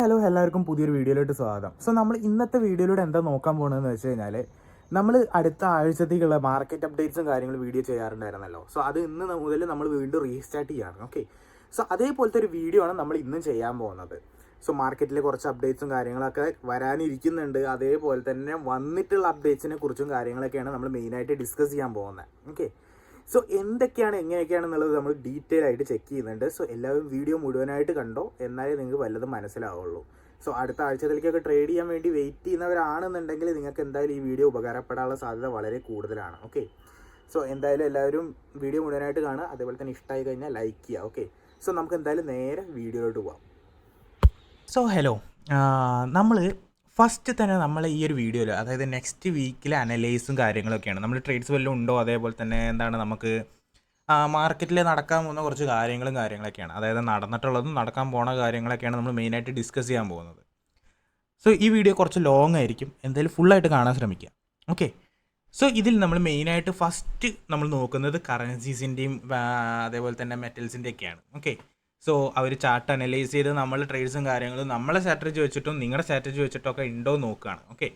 Hello, എല്ലാവർക്കും പുതിയൊരു വീഡിയോയിലോട്ട് സ്വാഗതം. നമ്മൾ ഇന്നത്തെ വീഡിയോയിലൂടെ എന്താ നോക്കാൻ പോകുന്നതെന്ന് വെച്ച് കഴിഞ്ഞാൽ, നമ്മൾ അടുത്ത ആഴ്ചത്തേക്കുള്ള മാർക്കറ്റ് അപ്ഡേറ്റ്സും കാര്യങ്ങളും വീഡിയോ ചെയ്യാറുണ്ടായിരുന്നല്ലോ. അത് ഇന്ന് മുതൽ നമ്മൾ വീണ്ടും റീസ്റ്റാർട്ട് ചെയ്യാണ്. ഓക്കെ, അതേപോലത്തെ ഒരു വീഡിയോ ആണ് നമ്മൾ ഇന്നും ചെയ്യാൻ പോകുന്നത്. മാർക്കറ്റിലെ കുറച്ച് അപ്ഡേറ്റ്സും കാര്യങ്ങളൊക്കെ വരാനിരിക്കുന്നുണ്ട്. അതേപോലെ തന്നെ വന്നിട്ടുള്ള അപ്ഡേറ്റ്സിനെ കുറിച്ചും കാര്യങ്ങളൊക്കെയാണ് നമ്മൾ മെയിനായിട്ട് ഡിസ്കസ് ചെയ്യാൻ പോകുന്നത്. ഓക്കെ, എന്തൊക്കെയാണ് എങ്ങനെയൊക്കെയാണെന്നുള്ളത് നമ്മൾ ഡീറ്റെയിൽ ആയിട്ട് ചെക്ക് ചെയ്യുന്നുണ്ട്. എല്ലാവരും വീഡിയോ മുഴുവനായിട്ട് കണ്ടോ, എന്നാലേ നിങ്ങൾക്ക് വല്ലതും മനസ്സിലാവുള്ളൂ. അടുത്ത ആഴ്ചയിലേക്കൊക്കെ ട്രേഡ് ചെയ്യാൻ വേണ്ടി വെയിറ്റ് ചെയ്യുന്നവരാണെന്നുണ്ടെങ്കിൽ നിങ്ങൾക്ക് എന്തായാലും ഈ വീഡിയോ ഉപകാരപ്പെടാനുള്ള സാധ്യത വളരെ കൂടുതലാണ്. ഓക്കെ, എന്തായാലും എല്ലാവരും വീഡിയോ മുഴുവനായിട്ട് കാണുക. അതേപോലെ തന്നെ ഇഷ്ടമായി കഴിഞ്ഞാൽ ലൈക്ക് ചെയ്യുക. ഓക്കെ, നമുക്ക് എന്തായാലും നേരെ വീഡിയോയിലോട്ട് പോകാം. ഹലോ, നമ്മൾ ഫസ്റ്റ് തന്നെ നമ്മൾ ഈ ഒരു വീഡിയോയിൽ, അതായത് നെക്സ്റ്റ് വീക്കിലെ അനലൈസും കാര്യങ്ങളൊക്കെയാണ്. നമ്മൾ ട്രേഡ്സ് വല്ലതും ഉണ്ടോ, അതേപോലെ തന്നെ എന്താണ് നമുക്ക് മാർക്കറ്റിൽ നടക്കാൻ പോകുന്ന കുറച്ച് കാര്യങ്ങളൊക്കെയാണ്. അതായത് നടന്നിട്ടുള്ളതും നടക്കാൻ പോണ കാര്യങ്ങളൊക്കെയാണ് നമ്മൾ മെയിനായിട്ട് ഡിസ്കസ് ചെയ്യാൻ പോകുന്നത്. ഈ വീഡിയോ കുറച്ച് ലോങ് ആയിരിക്കും, എന്തായാലും ഫുള്ളായിട്ട് കാണാൻ ശ്രമിക്കുക. ഓക്കെ, ഇതിൽ നമ്മൾ മെയിനായിട്ട് ഫസ്റ്റ് നമ്മൾ നോക്കുന്നത് കറൻസീസിൻ്റെയും അതേപോലെ തന്നെ മെറ്റൽസിൻ്റെയൊക്കെയാണ്. ഓക്കെ, അവർ ചാർട്ട് അനലൈസ് ചെയ്ത് നമ്മൾ ട്രേഡ്സും കാര്യങ്ങളും നമ്മളെ സ്ട്രാറ്റജി വെച്ചിട്ടും നിങ്ങളുടെ സ്ട്രാറ്റജി വെച്ചിട്ടും ഒക്കെ ഉണ്ടോ നോക്കുകയാണ്. ഓക്കെ,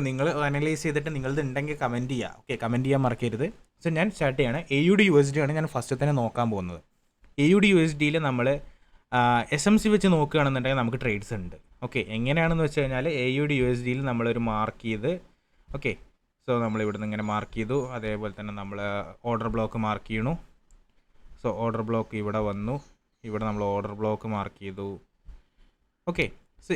നിങ്ങൾ അനലൈസ് ചെയ്തിട്ട് നിങ്ങളത് ഉണ്ടെങ്കിൽ കമൻറ്റ് ചെയ്യുക. ഓക്കെ, കമൻറ്റ് ചെയ്യാൻ മറക്കരുത്. ഞാൻ സ്റ്റാർട്ട് ചെയ്യാണ്. AUD/USD ആണ് ഞാൻ ഫസ്റ്റ് തന്നെ നോക്കാൻ പോകുന്നത്. AUD/USDയിൽ നമ്മൾ SMC വെച്ച് നോക്കുകയാണെന്നുണ്ടെങ്കിൽ നമുക്ക് ട്രേഡ്സ് ഉണ്ട്. ഓക്കെ, എങ്ങനെയാണെന്ന് വെച്ച് കഴിഞ്ഞാൽ AUD/USDയിൽ നമ്മളൊരു മാർക്ക് ചെയ്ത്, ഓക്കെ, നമ്മൾ ഇവിടുന്ന് ഇങ്ങനെ മാർക്ക് ചെയ്തു. അതേപോലെ തന്നെ നമ്മൾ ഓർഡർ ബ്ലോക്ക് മാർക്ക് ചെയ്യണു. ഓർഡർ ബ്ലോക്ക് ഇവിടെ വന്നു. ഇവിടെ നമ്മൾ ഓർഡർ ബ്ലോക്ക് മാർക്ക് ചെയ്തു. ഓക്കെ,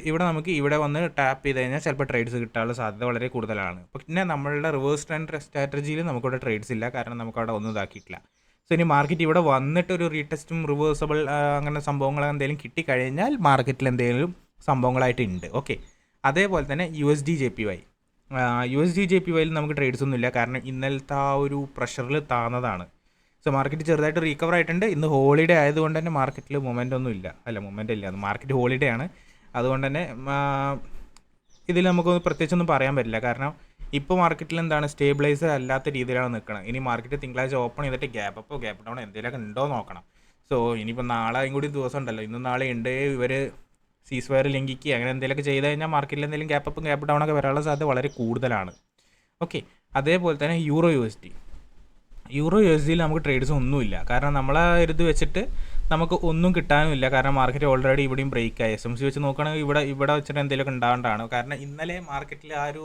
ഇവിടെ നമുക്ക് ഇവിടെ വന്ന് ടാപ്പ് ചെയ്ത് കഴിഞ്ഞാൽ ചിലപ്പോൾ ട്രേഡ്സ് കിട്ടാനുള്ള സാധ്യത വളരെ കൂടുതലാണ്. പിന്നെ നമ്മളുടെ റിവേഴ്സ് ട്രെൻഡ് സ്ട്രാറ്റജിയിൽ നമുക്കിവിടെ ട്രേഡ്സ് ഇല്ല, കാരണം നമുക്കവിടെ ഒന്നും ഇതാക്കിയിട്ടില്ല. ഇനി മാർക്കറ്റ് ഇവിടെ വന്നിട്ട് ഒരു റീടെസ്റ്റും റിവേഴ്സബിൾ അങ്ങനെ സംഭവങ്ങൾ എന്തെങ്കിലും കിട്ടിക്കഴിഞ്ഞാൽ മാർക്കറ്റിൽ എന്തെങ്കിലും സംഭവങ്ങളായിട്ട് ഉണ്ട്. ഓക്കെ, അതേപോലെ തന്നെ USD/JPY നമുക്ക് ട്രേഡ്സ് ഒന്നുമില്ല, കാരണം ഇന്നലത്തെ ആ ഒരു പ്രഷറിൽ താന്നതാണ്. മാർക്കറ്റ് ചെറുതായിട്ട് റീകവർ ആയിട്ടുണ്ട്. ഇന്ന് ഹോളിഡേ ആയതുകൊണ്ട് തന്നെ മാർക്കറ്റിൽ മൊമെൻ്റ് ഇല്ല, മാർക്കറ്റ് ഹോളിഡേ ആണ്. അതുകൊണ്ട് തന്നെ ഇതിൽ നമുക്ക് പ്രത്യേകിച്ചൊന്നും പറയാൻ പറ്റില്ല, കാരണം ഇപ്പോൾ മാർക്കറ്റിൽ എന്താണ് സ്റ്റേബിളൈസർ അല്ലാത്ത രീതിയിലാണ് നിൽക്കുന്നത്. ഇനി മാർക്കറ്റ് തിങ്കളാഴ്ച ഓപ്പൺ ചെയ്തിട്ട് ഗ്യാപ്പ് അപ്പോ ഗ്യാപ്പ് ഡൗൺ എന്തെങ്കിലുമൊക്കെ ഉണ്ടോ നോക്കണം. ഇനിയിപ്പോൾ നാളെയും കൂടി ദിവസം ഉണ്ടല്ലോ, ഇന്നും നാളെ ഉണ്ട്. ഇവർ സീസ്വയർ ലംഘിക്കുക അങ്ങനെ എന്തെങ്കിലുമൊക്കെ ചെയ്ത് കഴിഞ്ഞാൽ മാർക്കറ്റിൽ എന്തെങ്കിലും ഗ്യാപ്പ് അപ്പും ഗ്യാപ്പ് ഡൗൺ ഒക്കെ വരാനുള്ള സാധ്യത വളരെ കൂടുതലാണ്. ഓക്കെ, അതേപോലെ തന്നെ യൂറോ/USDയിൽ നമുക്ക് ട്രേഡ്സ് ഒന്നുമില്ല, കാരണം നമ്മളെ ഇത് വെച്ചിട്ട് നമുക്ക് ഒന്നും കിട്ടാനുമില്ല. കാരണം മാർക്കറ്റ് ഓൾറെഡി ഇവിടെയും ബ്രേക്കായി. SMC വെച്ച് നോക്കുകയാണെങ്കിൽ ഇവിടെ വെച്ചിട്ട് എന്തെങ്കിലുമൊക്കെ ഉണ്ടാവേണ്ടതാണ്. കാരണം ഇന്നലെ മാർക്കറ്റിൽ ആ ഒരു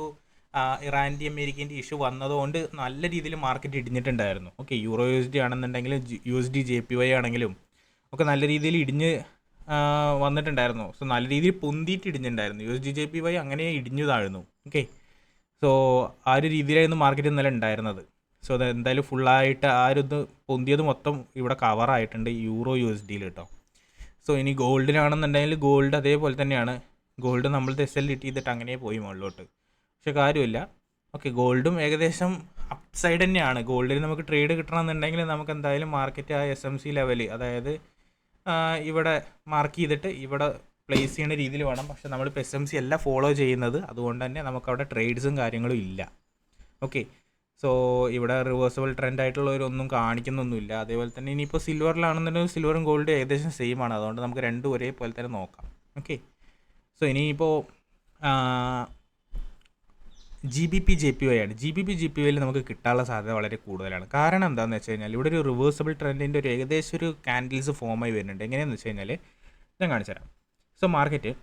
ഇറാൻ്റെയും അമേരിക്കേൻ്റെ ഇഷ്യൂ വന്നതുകൊണ്ട് നല്ല രീതിയിൽ മാർക്കറ്റ് ഇടിഞ്ഞിട്ടുണ്ടായിരുന്നു. ഓക്കെ, യൂറോ/USD ആണെന്നുണ്ടെങ്കിലും USD/JPY ആണെങ്കിലും ഒക്കെ നല്ല രീതിയിൽ ഇടിഞ്ഞ് വന്നിട്ടുണ്ടായിരുന്നു. നല്ല രീതിയിൽ പൊന്തിയിട്ട് ഇടിഞ്ഞിട്ടുണ്ടായിരുന്നു. USD/JPY അങ്ങനെ ഇടിഞ്ഞു താഴ്ന്നു. ഓക്കെ, ആ ഒരു രീതിയിലായിരുന്നു മാർക്കറ്റ് ഇന്നലെ ഉണ്ടായിരുന്നത്. അത് എന്തായാലും ഫുള്ളായിട്ട് ആ ഒരു ഇത് പൊന്തിയത് മൊത്തം ഇവിടെ കവറായിട്ടുണ്ട് യൂറോ/USDയിൽ കേട്ടോ. ഇനി ഗോൾഡിനാണെന്നുണ്ടെങ്കിൽ ഗോൾഡ് അതേപോലെ തന്നെയാണ്. ഗോൾഡ് നമ്മൾ SL ചെയ്തിട്ട് അങ്ങനെ പോയി മുകളിലോട്ട്, പക്ഷെ കാര്യമില്ല. ഓക്കെ, ഗോൾഡും ഏകദേശം അപ്പ് സൈഡ് തന്നെയാണ്. ഗോൾഡിൽ നമുക്ക് ട്രേഡ് കിട്ടണമെന്നുണ്ടെങ്കിൽ നമുക്ക് എന്തായാലും മാർക്കറ്റ് ആ SMC ലെവൽ, അതായത് ഇവിടെ മാർക്ക് ചെയ്തിട്ട് ഇവിടെ പ്ലേസ് ചെയ്യുന്ന രീതിയിൽ വേണം. പക്ഷെ നമ്മളിപ്പോൾ SMC അല്ല ഫോളോ ചെയ്യുന്നത്, അതുകൊണ്ട് തന്നെ നമുക്കവിടെ ട്രേഡ്സും കാര്യങ്ങളും ഇല്ല. ഓക്കെ, ഇവിടെ റിവേഴ്സബിൾ ട്രെൻഡ് ആയിട്ടുള്ളവരൊന്നും കാണിക്കുന്നൊന്നുമില്ല. അതേപോലെ തന്നെ ഇനിയിപ്പോൾ സിൽവറിലാണെന്നുണ്ടെങ്കിൽ സിൽവറും ഗോൾഡും ഏകദേശം സെയിം ആണ്. അതുകൊണ്ട് നമുക്ക് രണ്ടും ഒരേപോലെ തന്നെ നോക്കാം. ഓക്കെ, ഇനിയിപ്പോൾ GBP/JPY ആണ്. GBP/JPYയിൽ നമുക്ക് കിട്ടാനുള്ള സാധ്യത വളരെ കൂടുതലാണ്. കാരണം എന്താണെന്ന് വെച്ച് കഴിഞ്ഞാൽ ഇവിടെ ഒരു റിവേഴ്സബിൾ ട്രെൻഡിൻ്റെ ഒരു ഏകദേശം ഒരു കാൻഡിൽസ് ഫോമായി വരുന്നുണ്ട്. എങ്ങനെയാണെന്ന് വെച്ച് കഴിഞ്ഞാൽ ഞാൻ കാണിച്ചു തരാം. മാർക്കറ്റ്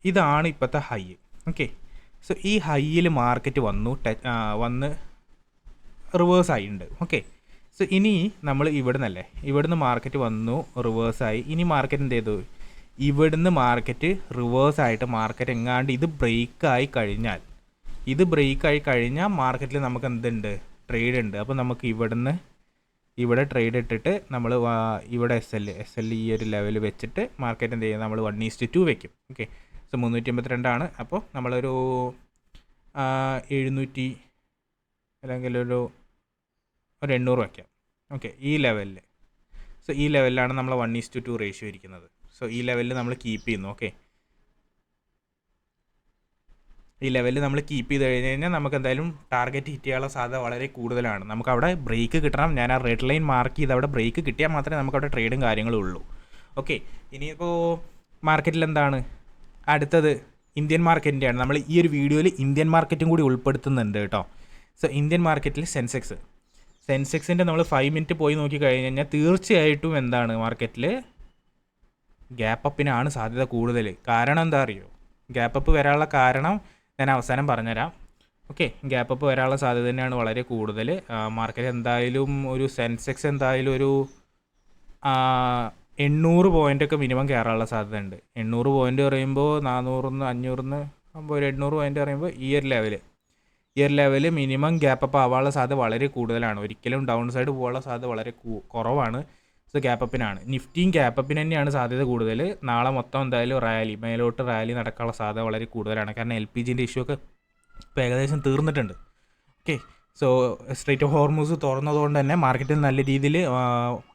ഇതാണ് ഇപ്പോഴത്തെ ഹൈ. ഓക്കെ, ഈ ഹൈയിൽ മാർക്കറ്റ് വന്ന് റിവേഴ്സ് ആയിട്ടുണ്ട്. ഓക്കെ, ഇനി നമ്മൾ ഇവിടുന്ന് മാർക്കറ്റ് വന്നു റിവേഴ്സായി. ഇനി മാർക്കറ്റ് എന്ത് ചെയ്തു, ഇവിടുന്ന് മാർക്കറ്റ് റിവേഴ്സായിട്ട് മാർക്കറ്റ് എങ്ങാണ്ട് ഇത് ബ്രേക്കായി കഴിഞ്ഞാൽ മാർക്കറ്റിൽ നമുക്ക് എന്തുണ്ട്, ട്രേഡ് ഉണ്ട്. അപ്പോൾ നമുക്ക് ഇവിടെ ട്രേഡ് ഇട്ടിട്ട് നമ്മൾ ഇവിടെ SL ഈ ഒരു ലെവൽ വെച്ചിട്ട് മാർക്കറ്റ് എന്ത് ചെയ്യും, നമ്മൾ 1:2 വെക്കും. ഓക്കെ, 382 അപ്പോൾ നമ്മളൊരു 700 അല്ലെങ്കിൽ ഒരു 800 വയ്ക്കാം. ഓക്കെ, ഈ ലെവലിൽ ഈ ലെവലിലാണ് നമ്മൾ 1:2 റേഷ്യോ ഇരിക്കുന്നത്. ഈ ലെവലിൽ നമ്മൾ കീപ്പ് ചെയ്യുന്നു. ഓക്കെ, ഈ ലെവലിൽ നമ്മൾ കീപ്പ് ചെയ്ത് കഴിഞ്ഞാൽ നമുക്ക് എന്തായാലും ടാർഗറ്റ് ഹിറ്റ് ചെയ്യാനുള്ള സാധ്യത വളരെ കൂടുതലാണ്. നമുക്കവിടെ ബ്രേക്ക് കിട്ടണം. ഞാൻ ആ റെഡ് ലൈൻ മാർക്ക് ചെയ്ത് അവിടെ ബ്രേക്ക് കിട്ടിയാൽ മാത്രമേ നമുക്കവിടെ ട്രേഡും കാര്യങ്ങളും ഉള്ളൂ. ഓക്കെ, ഇനിയിപ്പോൾ മാർക്കറ്റിൽ എന്താണ് അടുത്തത് ഇന്ത്യൻ മാർക്കറ്റിൻ്റെയാണ്. നമ്മൾ ഈ ഒരു വീഡിയോയിൽ ഇന്ത്യൻ മാർക്കറ്റും കൂടി ഉൾപ്പെടുത്തുന്നുണ്ട് കേട്ടോ. സോ ഇന്ത്യൻ മാർക്കറ്റിൽ സെൻസെക്സിൻ്റെ നമ്മൾ 5 മിനിറ്റ് പോയി നോക്കി കഴിഞ്ഞ് കഴിഞ്ഞാൽ തീർച്ചയായിട്ടും എന്താണ് മാർക്കറ്റിൽ ഗ്യാപ്പ് അപ്പിനാണ് സാധ്യത കൂടുതൽ. കാരണം എന്താ അറിയോ? ഗ്യാപ്പ് അപ്പ് വരാനുള്ള കാരണം ഞാൻ അവസാനം പറഞ്ഞുതരാം. ഓക്കെ, ഗ്യാപ്പ് അപ്പ് വരാനുള്ള സാധ്യത തന്നെയാണ് വളരെ കൂടുതൽ. മാർക്കറ്റ് എന്തായാലും ഒരു സെൻസെക്സ് എന്തായാലും ഒരു 800 പോയിൻ്റൊക്കെ മിനിമം കയറാനുള്ള സാധ്യത ഉണ്ട്. 800 പോയിൻ്റ് പറയുമ്പോൾ 400 500 ഒരു 800 പോയിൻ്റ് പറയുമ്പോൾ year level minimum gap up ആവാനുള്ള സാധ്യത വളരെ കൂടുതലാണ്. ഒരിക്കലും ഡൗൺ സൈഡ് പോകാനുള്ള സാധ്യത വളരെ കുറവാണ്. സോ ഗ്യാപ്പ് അപ്പിനാണ്. നിഫ്റ്റിയും ഗ്യാപ്പ് അപ്പിന് തന്നെയാണ് സാധ്യത കൂടുതൽ. നാളെ മൊത്തം എന്തായാലും മേലോട്ട് റാലി നടക്കാനുള്ള സാധ്യത വളരെ കൂടുതലാണ്. കാരണം LPGൻ്റെ ഇഷ്യൂ ഒക്കെ ഇപ്പോൾ ഏകദേശം തീർന്നിട്ടുണ്ട്. Okay, so strait of Hormuz തുറന്നതുകൊണ്ട് തന്നെ മാർക്കറ്റിൽ നല്ല രീതിയിൽ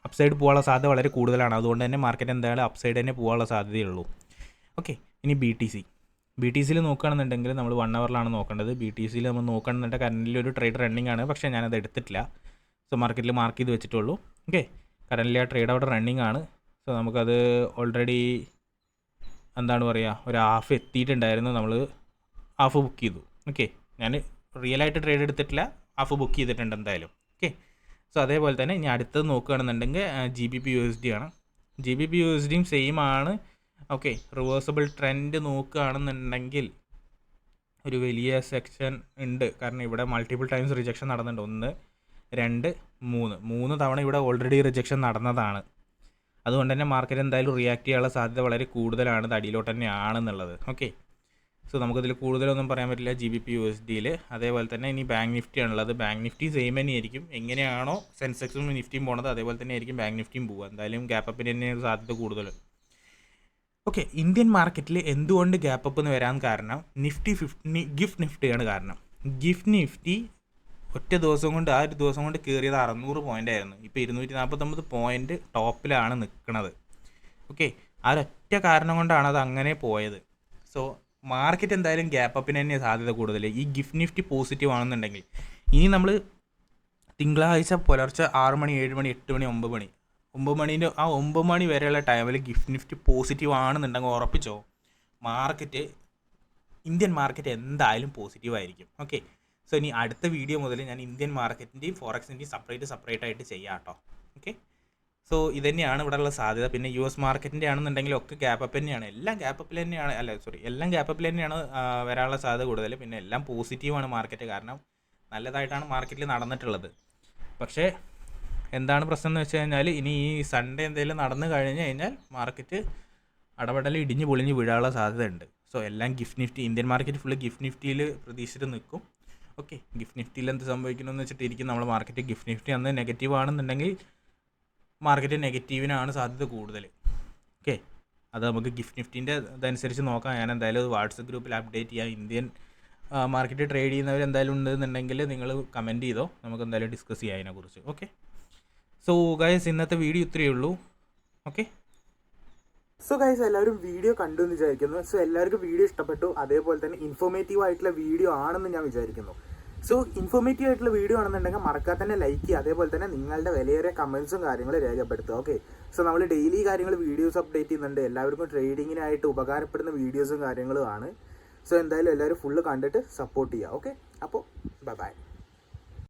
അപ്സൈഡ് പോകാനുള്ള സാധ്യത വളരെ കൂടുതലാണ്. അതുകൊണ്ട് തന്നെ മാർക്കറ്റ് എന്തായാലും അപ്സൈഡ് തന്നെ പോകാനുള്ള സാധ്യതയുള്ളൂ. ഓക്കെ, ഇനി BTCയിൽ നോക്കുകയാണെന്നുണ്ടെങ്കിൽ നമ്മൾ 1 അവറിലാണ് നോക്കേണ്ടത്. BTCയിൽ നമ്മൾ നോക്കുകയാണെന്നുണ്ടെങ്കിൽ കറൻറ്റിൽ ഒരു ട്രേഡ് റണ്ണിങ് ആണ്. പക്ഷേ ഞാനത് എടുത്തിട്ടില്ല. സോ മാർക്കറ്റിൽ മാർക്ക് ചെയ്ത് വെച്ചിട്ടുള്ളൂ. ഓക്കെ, കറൻറ്റ്ലി ആ ട്രേഡ് അവിടെ റണ്ണിങ് ആണ്. സോ നമുക്കത് ഓൾറെഡി എന്താണ് പറയുക, ഒരു ഹാഫ് എത്തിയിട്ടുണ്ടായിരുന്നു. നമ്മൾ ഹാഫ് ബുക്ക് ചെയ്തു. ഓക്കെ, ഞാൻ റിയലായിട്ട് ട്രേഡ് എടുത്തിട്ടില്ല, ഹാഫ് ബുക്ക് ചെയ്തിട്ടുണ്ട് എന്തായാലും. ഓക്കെ, സോ അതേപോലെ തന്നെ ഇനി അടുത്തത് നോക്കുകയാണെന്നുണ്ടെങ്കിൽ GBP/USD ആണ്. GBP/USDയും സെയിം ആണ്. ഓക്കെ, റിവേഴ്സബിൾ ട്രെൻഡ് നോക്കുകയാണെന്നുണ്ടെങ്കിൽ ഒരു വലിയ സെക്ഷൻ ഉണ്ട്. കാരണം ഇവിടെ മൾട്ടിപ്പിൾ ടൈംസ് റിജക്ഷൻ നടന്നിട്ടുണ്ട്. 1 2 3 തവണ ഇവിടെ ഓൾറെഡി റിജക്ഷൻ നടന്നതാണ്. അതുകൊണ്ട് തന്നെ മാർക്കറ്റ് എന്തായാലും റിയാക്ട് ചെയ്യാനുള്ള സാധ്യത വളരെ കൂടുതലാണ്. ഇത് അടിയിലോട്ട് തന്നെയാണെന്നുള്ളത്. ഓക്കെ, സോ നമുക്കതിൽ കൂടുതലൊന്നും പറയാൻ പറ്റില്ല GBP/USDയിൽ. അതേപോലെ തന്നെ ഇനി ബാങ്ക് നിഫ്റ്റി ആണുള്ളത്. ബാങ്ക് നിഫ്റ്റി സെയിം തന്നെയായിരിക്കും. എങ്ങനെയാണോ സെൻസെക്സും നിഫ്റ്റിയും പോണത് അതേപോലെ തന്നെ ആയിരിക്കും ബാങ്ക് നിഫ്റ്റിയും പോകുക. എന്തായാലും ഗ്യാപ്പ് അപ്പിന് തന്നെയാണ് സാധ്യത കൂടുതൽ. ഓക്കെ, ഇന്ത്യൻ മാർക്കറ്റിൽ എന്തുകൊണ്ട് ഗ്യാപ്പ് അപ്പ് എന്ന് വരാൻ കാരണം ഗിഫ്റ്റ് നിഫ്റ്റിയാണ് കാരണം. ഗിഫ്റ്റ് നിഫ്റ്റി ഒറ്റ ദിവസം കൊണ്ട് ആ ഒരു ദിവസം കൊണ്ട് കയറിയത് 600 പോയിൻ്റ് ആയിരുന്നു. ഇപ്പോൾ 249 പോയിൻ്റ് ടോപ്പിലാണ് നിൽക്കുന്നത്. ഓക്കെ, ആ ഒറ്റ കാരണം കൊണ്ടാണ് അത് അങ്ങനെ പോയത്. സോ മാർക്കറ്റ് എന്തായാലും ഗ്യാപ്പ് അപ്പിന് തന്നെ സാധ്യത കൂടുതൽ. ഈ ഗിഫ്റ്റ് നിഫ്റ്റി പോസിറ്റീവ് ആണെന്നുണ്ടെങ്കിൽ ഇനി നമ്മൾ തിങ്കളാഴ്ച പുലർച്ചെ 6 മണി 7 മണി 8 മണി 9 മണി 9 മണി വരെയുള്ള ടൈമിൽ ഗിഫ്റ്റ് നിഫ്റ്റി പോസിറ്റീവ് ആണെന്നുണ്ടെങ്കിൽ ഉറപ്പിച്ചോ ഇന്ത്യൻ മാർക്കറ്റ് എന്തായാലും പോസിറ്റീവ് ആയിരിക്കും. ഓക്കെ, സോ ഇനി അടുത്ത വീഡിയോ മുതൽ ഞാൻ ഇന്ത്യൻ മാർക്കറ്റിൻ്റെയും ഫോറക്സിൻ്റെയും സെപ്പറേറ്റ് ആയിട്ട് ചെയ്യാം കേട്ടോ. ഓക്കെ, സോ ഇതുതന്നെയാണ് ഇവിടെയുള്ള സാധ്യത. പിന്നെ US മാർക്കറ്റിൻ്റെ ആണെന്നുണ്ടെങ്കിൽ ഒക്കെ ഗ്യാപ്പ് അപ്പ് തന്നെയാണ്. എല്ലാം ഗ്യാപ്പ് അപ്പിൽ തന്നെയാണ് വരാനുള്ള സാധ്യത കൂടുതൽ. പിന്നെ എല്ലാം പോസിറ്റീവാണ് മാർക്കറ്റ്. കാരണം നല്ലതായിട്ടാണ് മാർക്കറ്റിൽ നടന്നിട്ടുള്ളത്. പക്ഷേ എന്താണ് പ്രശ്നം എന്ന് വെച്ച് കഴിഞ്ഞാൽ ഇനി ഈ സൺഡേ എന്തെങ്കിലും നടന്നു കഴിഞ്ഞ് കഴിഞ്ഞാൽ മാർക്കറ്റ് അടപടൽ ഇടിഞ്ഞ് പൊളിഞ്ഞ് വീഴാനുള്ള സാധ്യത ഉണ്ട്. സോ എല്ലാം GIFT Nifty, Indian market full GIFT നിഫ്റ്റിയിൽ പ്രതീക്ഷിച്ചിട്ട് നിൽക്കും. ഓക്കെ, ഗിഫ്റ്റ് നിഫ്റ്റിയിൽ എന്ത് സംഭവിക്കണമെന്ന് വെച്ചിട്ടിരിക്കും നമ്മൾ മാർക്കറ്റ്. ഗിഫ്റ്റ് നിഫ്റ്റി അന്ന് നെഗറ്റീവ് ആണെന്നുണ്ടെങ്കിൽ മാർക്കറ്റ് നെഗറ്റീവിനാണ് സാധ്യത കൂടുതൽ. ഓക്കെ, അത് നമുക്ക് ഗിഫ്റ്റ് നിഫ്റ്റിൻ്റെ ഇതനുസരിച്ച് നോക്കാം. ഞാൻ എന്തായാലും വാട്സപ്പ് ഗ്രൂപ്പിൽ അപ്ഡേറ്റ് ചെയ്യാം. ഇന്ത്യൻ മാർക്കറ്റ് ട്രേഡ് ചെയ്യുന്നവർ എന്തായാലും ഉണ്ടെന്നുണ്ടെങ്കിൽ നിങ്ങൾ കമൻറ്റ് ചെയ്തോ, നമുക്ക് എന്തായാലും ഡിസ്കസ് ചെയ്യാം അതിനെക്കുറിച്ച്. ഓക്കെ, സോ ഗൈസ് ഇന്നത്തെ വീഡിയോ ഇത്രയേ ഉള്ളൂ. ഓക്കെ, സോ ഗൈസ് എല്ലാവരും വീഡിയോ കണ്ടു എന്ന് വിചാരിക്കുന്നു. സോ എല്ലാവർക്കും വീഡിയോ ഇഷ്ടപ്പെട്ടു. അതേപോലെ തന്നെ ഇൻഫോർമേറ്റീവ് ആയിട്ടുള്ള വീഡിയോ ആണെന്ന് ഞാൻ വിചാരിക്കുന്നു. സോ ഇൻഫോർമേറ്റീവ് ആയിട്ടുള്ള വീഡിയോ ആണെന്നുണ്ടെങ്കിൽ മറക്കാതെ തന്നെ ലൈക്ക് ചെയ്യുക. അതേപോലെ തന്നെ നിങ്ങളുടെ വിലയേറിയ കമൻസും കാര്യങ്ങളും രേഖപ്പെടുത്തുക. ഓക്കെ, സോ നമ്മൾ ഡെയിലി കാര്യങ്ങൾ വീഡിയോസ് അപ്ഡേറ്റ് ചെയ്യുന്നുണ്ട്. എല്ലാവർക്കും ട്രേഡിങ്ങിനായിട്ട് ഉപകാരപ്പെടുന്ന വീഡിയോസും കാര്യങ്ങളും ആണ്. സോ എന്തായാലും എല്ലാവരും ഫുള്ള് കണ്ടിട്ട് സപ്പോർട്ട് ചെയ്യുക. ഓക്കെ, അപ്പോൾ ബൈ.